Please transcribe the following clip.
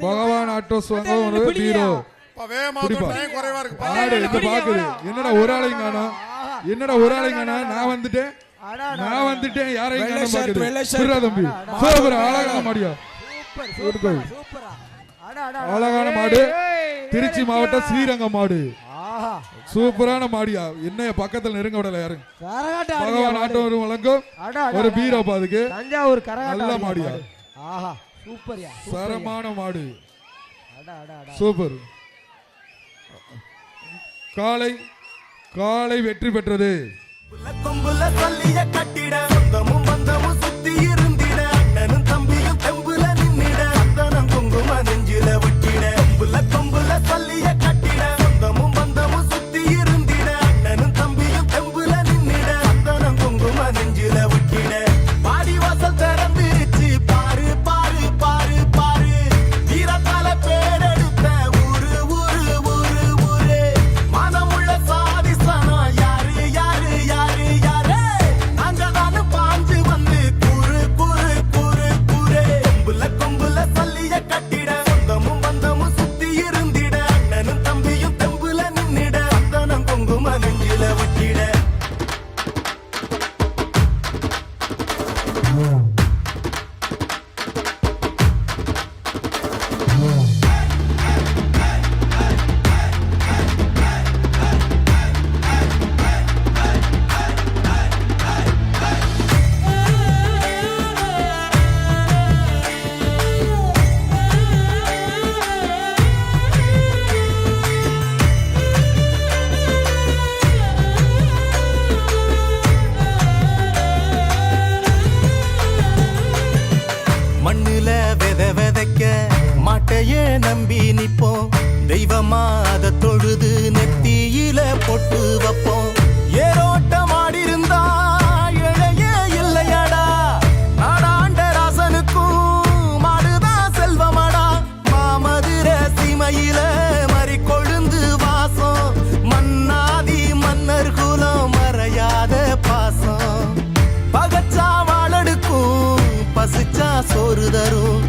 பகவான் ஆட்டோஸ் வாங்க ஒரு பீரோ என்னடா ஒரு ஆளையும் காணோம், என்னடா ஒரு ஆளையும் காணோம். நான் வந்துட்டேன் யாரையும் காணோம் தம்பி. சூப்பர் அழகான மாடியா, அழகான மாடு. திருச்சி மாவட்டம் ஸ்ரீரங்கம் மாடு, சூப்பரான மாடியா. என்ன பக்கத்துல நெருங்க விடல யாரும். பகவான் ஆட்டோ வழங்கும் ஒரு பீரோ பாதுக்கு நல்ல மாடியா, சரமான மாடு, சூப்பர். காலை வெற்றி பெற்றது. நம்பி நிப்போம் தெய்வமா, அத தொழுது நெத்தியில பொட்டு வைப்போம். ஏரோட்டம் ஆடிருந்தா இழைய இல்லையடா, நாடாண்ட ராசனுக்கும் மாடுதான் செல்வமடா. மாமதுர சீமையில மறி கொழுந்து வாசம், மன்னாதி மன்னர் குலம் மறையாத பாசம். பகச்சா வாழடுக்கும் பசிச்சா சோறு தரும்,